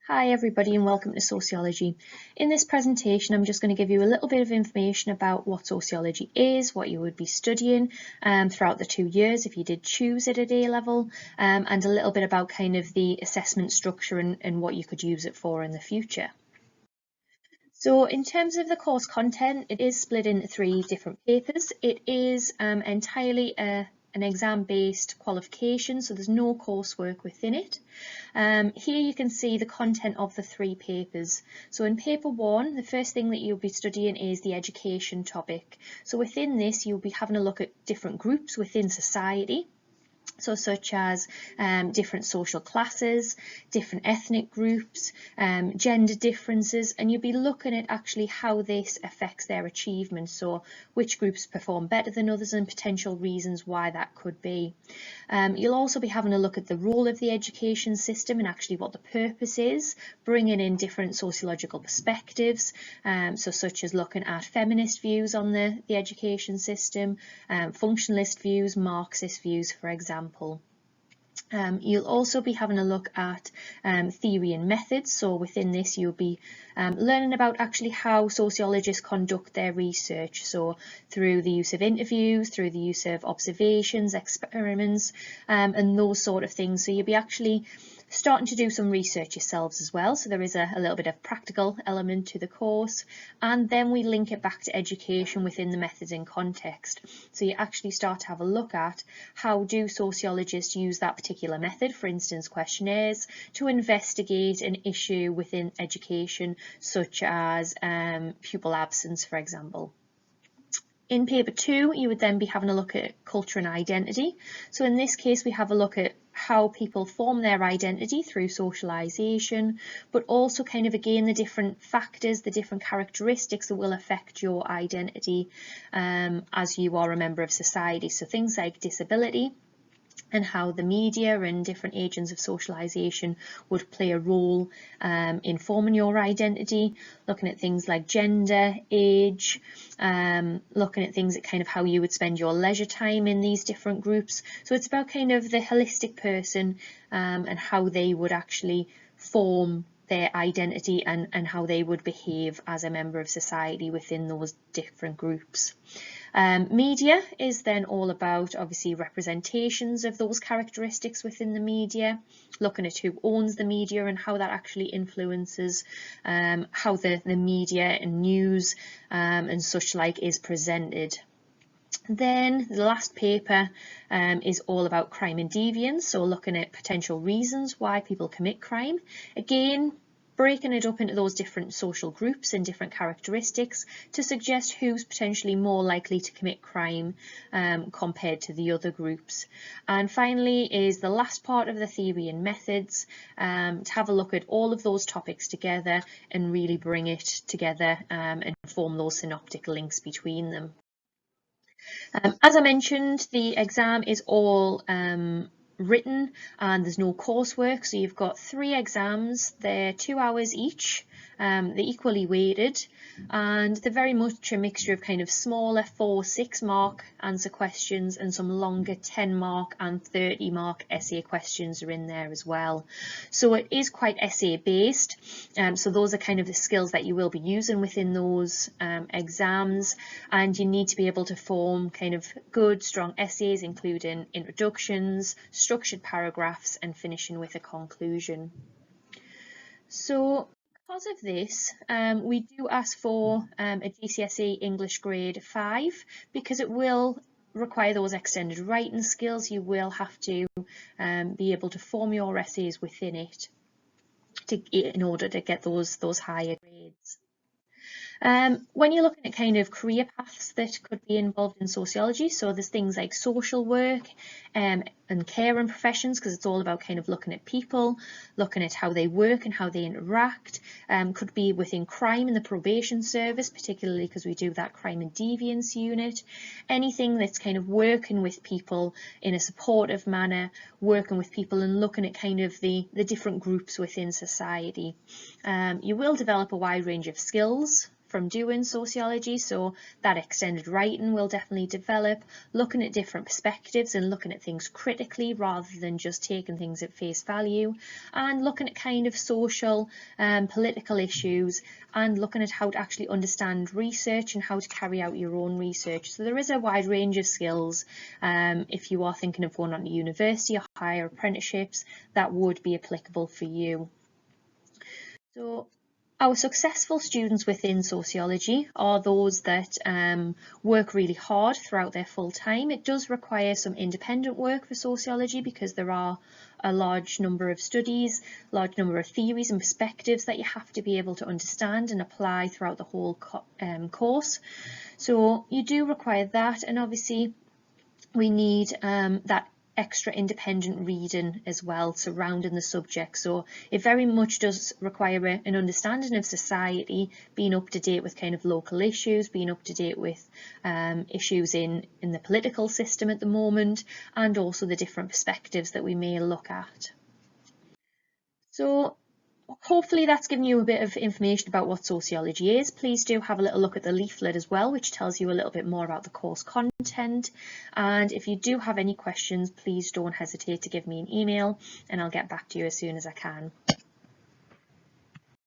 Hi everybody and welcome to Sociology. In this presentation I'm just going to give you a little bit of information about what sociology is, what you would be studying throughout the 2 years if you did choose it at A level, and a little bit about kind of the assessment structure and what you could use it for in the future. So in terms of the course content, it is split into 3 different papers. It is entirely an exam-based qualification, so there's no coursework within it. Here you can see the content of the 3 papers. So in paper 1, the first thing that you'll be studying is the education topic. So within this, you'll be having a look at different groups within society. So such as different social classes, different ethnic groups, gender differences, and you'll be looking at actually how this affects their achievement. So which groups perform better than others and potential reasons why that could be. You'll also be having a look at the role of the education system and actually what the purpose is, bringing in different sociological perspectives, so such as looking at feminist views on the education system, functionalist views, Marxist views, for example. You'll also be having a look at theory and methods. So within this you'll be learning about actually how sociologists conduct their research. So through the use of interviews, through the use of observations, experiments, and those sort of things. So you'll be actually starting to do some research yourselves as well. So there is a little bit of practical element to the course, and then we link it back to education within the methods and context. So you actually start to have a look at how do sociologists use that particular method, for instance questionnaires, to investigate an issue within education such as pupil absence, for example. In paper 2 you would then be having a look at culture and identity. So in this case we have a look at how people form their identity through socialisation, but also kind of again the different factors, the different characteristics that will affect your identity as you are a member of society. So things like disability, and how the media and different agents of socialisation would play a role in forming your identity, looking at things like gender, age, looking at things at kind of how you would spend your leisure time in these different groups. So it's about kind of the holistic person and how they would actually form their identity and how they would behave as a member of society within those different groups. Media is then all about obviously representations of those characteristics within the media, looking at who owns the media and how that actually influences how the media and news and such like is presented. Then the last paper is all about crime and deviance, so looking at potential reasons why people commit crime. Again, breaking it up into those different social groups and different characteristics to suggest who's potentially more likely to commit crime compared to the other groups. And finally is the last part of the theory and methods, to have a look at all of those topics together and really bring it together and form those synoptic links between them. As I mentioned, the exam is all written and there's no coursework, so you've got 3 exams. They're 2 hours each, they're equally weighted, and they're very much a mixture of kind of smaller 4-6 mark answer questions and some longer 10 mark and 30 mark essay questions are in there as well. So it is quite essay based, so those are kind of the skills that you will be using within those exams, and you need to be able to form kind of good strong essays including introductions, structured paragraphs, and finishing with a conclusion. So because of this, we do ask for a GCSE English grade 5 because it will require those extended writing skills. You will have to be able to form your essays within it in order to get those higher grades. When you're looking at kind of career paths that could be involved in sociology, so there's things like social work and care and professions, because it's all about kind of looking at people, looking at how they work and how they interact. Could be within crime and the probation service, particularly because we do that crime and deviance unit. Anything that's kind of working with people in a supportive manner, working with people and looking at kind of the different groups within society. You will develop a wide range of skills from doing sociology, so that extended writing will definitely develop, looking at different perspectives and looking at things critically. critically rather than just taking things at face value, and looking at kind of social political issues, and looking at how to actually understand research and how to carry out your own research. So there is a wide range of skills if you are thinking of going on to university or higher apprenticeships that would be applicable for you. So our successful students within sociology are those that work really hard throughout their full time. It does require some independent work for sociology because there are a large number of studies, large number of theories and perspectives that you have to be able to understand and apply throughout the whole course. So you do require that, and obviously we need that extra independent reading as well surrounding the subject. So it very much does require an understanding of society, being up to date with kind of local issues, being up to date with issues in the political system at the moment, and also the different perspectives that we may look at. So hopefully that's given you a bit of information about what sociology is. Please do have a little look at the leaflet as well, which tells you a little bit more about the course content. And if you do have any questions, please don't hesitate to give me an email and I'll get back to you as soon as I can.